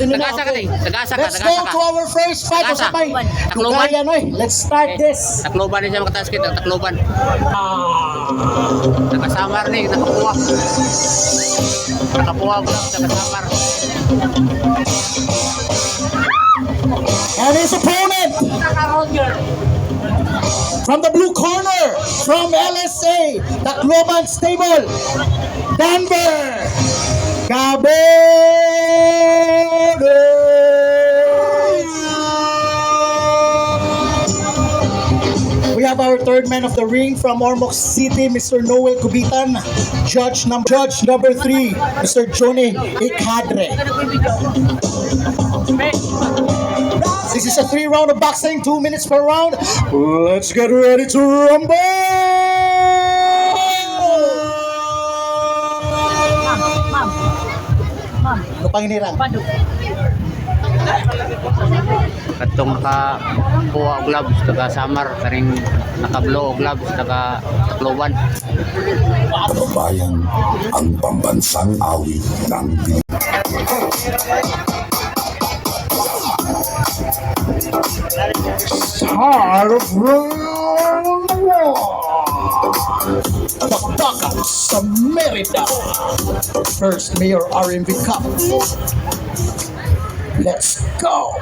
Tagasa ka din. Tagasa ka. Let's go to our first fight. Tagasa. Usapay. Takloban. Tugayan, oy. Let's start this. Takloban din siya makataas kita. Takloban. Nakasamar ni. Nakapuwa. Nakapuwa ko lang. Nakasamar. And his opponent from the blue corner, from LSA, Tacloban Stable, Denver, We have our third man of the ring from Ormoc City, Mr. Noel Cubitan. Judge number 3, Mr. Johnny Ikadre. This is a 3-round of boxing, 2 minutes per round. Let's get ready to rumble! Ma'am. Ano pang hinirang? Katong nakapuwa og gloves. Nakasamar. Karing nakablo og gloves. Takloban. Bayan ang pambansang awit ng Start of round 1. Bakbakan sa Merida. First Mayor RMV Cup. Let's go!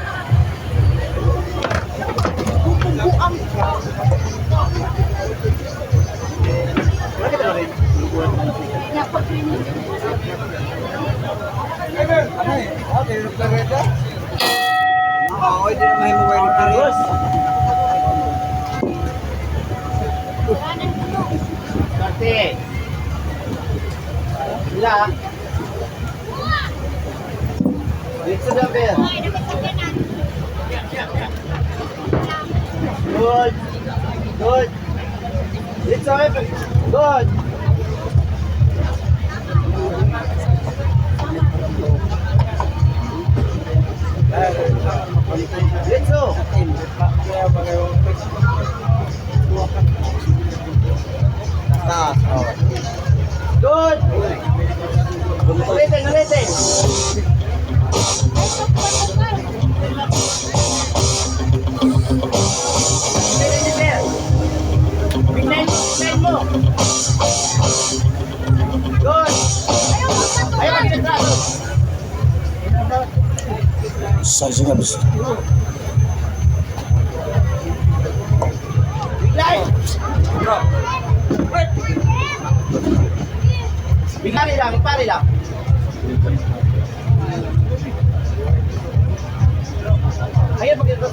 Good. It's all right. Good. Let's go. Good. Ulitin. Bignayin mo. Good. Ayaw magsagrado. Sizing up his... Biglayin. Pare lang. Ayaw magsagrado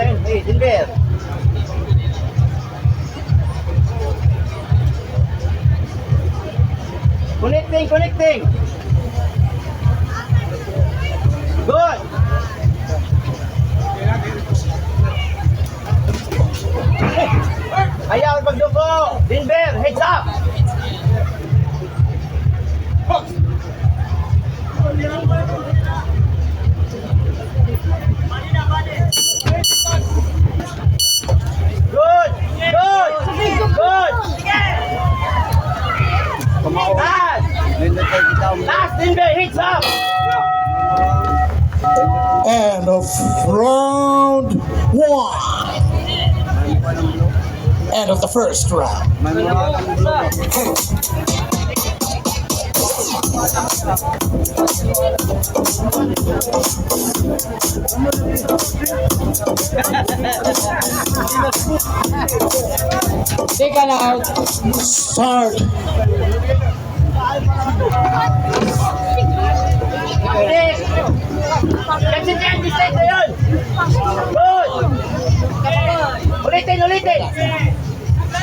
yun. Hey, Denver. Connecting. Good. Ayaw magdugo. Denver, heads up. Good. Last Denver, heads up. End of round 1. End of the first round. Take it out. Start. Kasi dyan, mistake na yun. Good. Ulitin.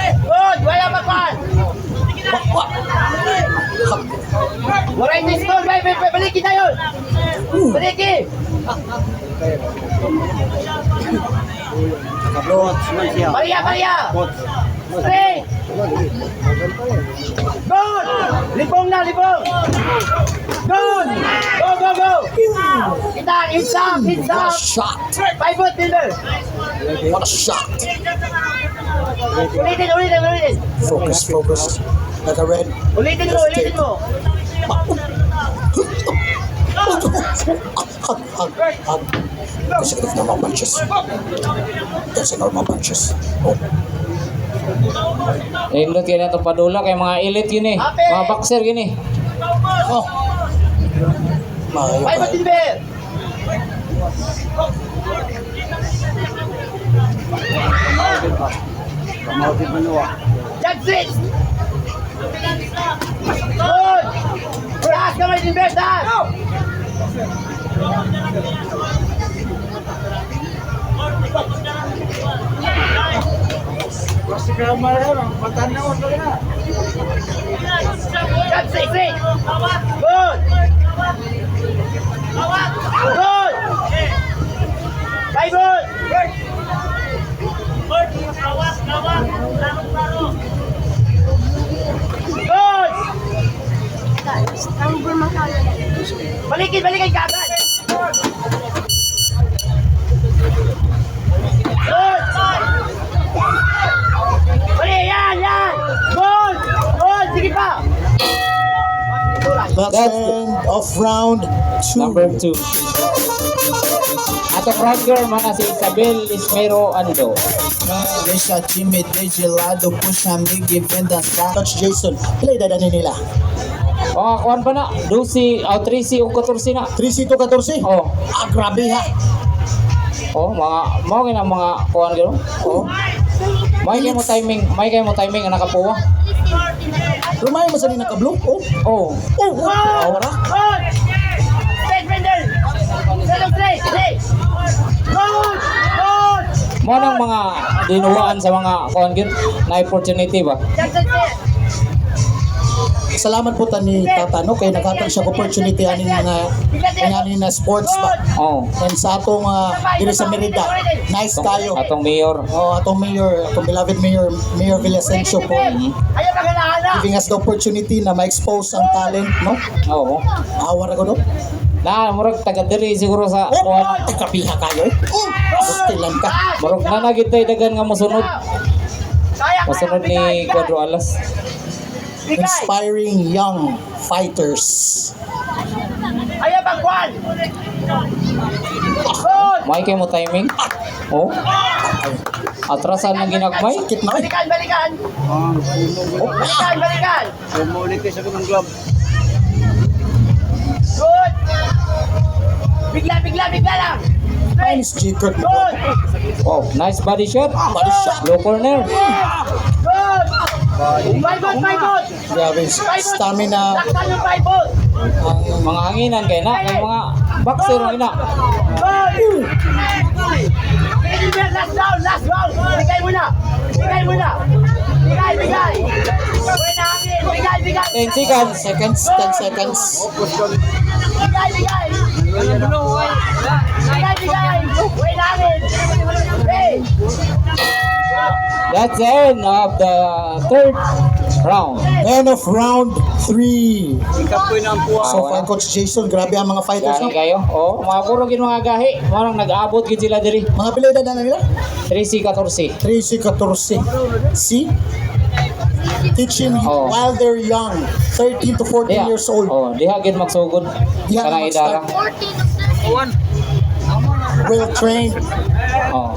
Good, wala pa pa. Variety score, balikin na yun. Balikin. Maria. Straight. Good. Libong. Good. Go. Kita, hits up. What a shot. 5 foot, Dilber. What a shot. Ulitin. Focus. naka-red. Ulitin mo, ulitin mo. Hug. Kasi if normal punches. Kasi normal punches. Oh. Indot yun itong padula kay mga elite yun eh. Mga boxer yun eh. Oh. Maayo Five ka. at Silver. Judge six. Good. Taas kamay Silver, taas. Judge six, six. Good. Good. Five good. Good. Balikin, balikin ka agad. Good. Bali, yan, yan. Good. Good, sige pa. That's the end of round 2. Number 2. Atong round girl mga si Isabel Ismero Ando. Deixa timidez de lado, puxa amigo e venda sa. Coach Jason, pila edad na nila? Mga kuhan pa na. 12, 13 o 14 na. 13 to 14? Oh. Ah, grabe ha. Oh, mga mga kuhan gano'n. Oh. May kayo mo timing ang nakapuwa. Lumay mo sa nila ka-blue? Oh. Oh. Oh, oh. Awara. Good. Straight, Brendan. Straight, straight. Good. Good. Mo nang mga dinuwaan sa mga kuhan gano'n na opportunity ba? Judge six. Salamat po ta ni Tata no kay nakatag siya opportunity ani na sports ba. Oh. And sa atong diri sa Merida. Nice tayo. Atong mayor. Oh, atong mayor, atong beloved mayor, Mayor Villasencio po Ayaw pagkalahan. giving us the opportunity na ma-expose ang talent, no? Oo. Awara ko no? Na murag taga diri siguro sa Oh, kuhan. kapiha kayo. Gustilan ka. Murag na nagitay dagan nga mosunod. Kaya, Mosunod ni Cuadro Alas. Inspiring young fighters. Ayaw pang kwan. Good. May kayo mo timing? Oh. Atrasan ng ginagmay. Sakit na eh. Balikan, balikan. Balikan, balikan. Good. Bigla, bigla, bigla lang. Minus J. Kurt. Good. Oh, nice body shot. Body shot. Low corner. Good. Five good, five good. Grabe, stamina. Laktan yung five good. Ang mga hanginan kay na kay mga boxer ang ina. Good. Last round, last round. Bigay mo na. Bigay mo na. Bigay, bigay. Uwi na amin. Bigay, bigay. 10 seconds. 10 seconds. Bigay, bigay. Bigay, bigay. Uwi na amin. Hey. That's the end of the third round. End of round 3. So far, Coach Jason, grabe ang mga fighters. Gahi No? kayo. Oh, mga puro gid mga gahi. Marang nag-aabot gid sila diri. Mga pilay na nila? 13-14. 13-14. See? Teaching Oh. while they're young. 13 to 14 years old. Oh, diha gid magsugod. Diha Kanang idara. Well trained. Oh.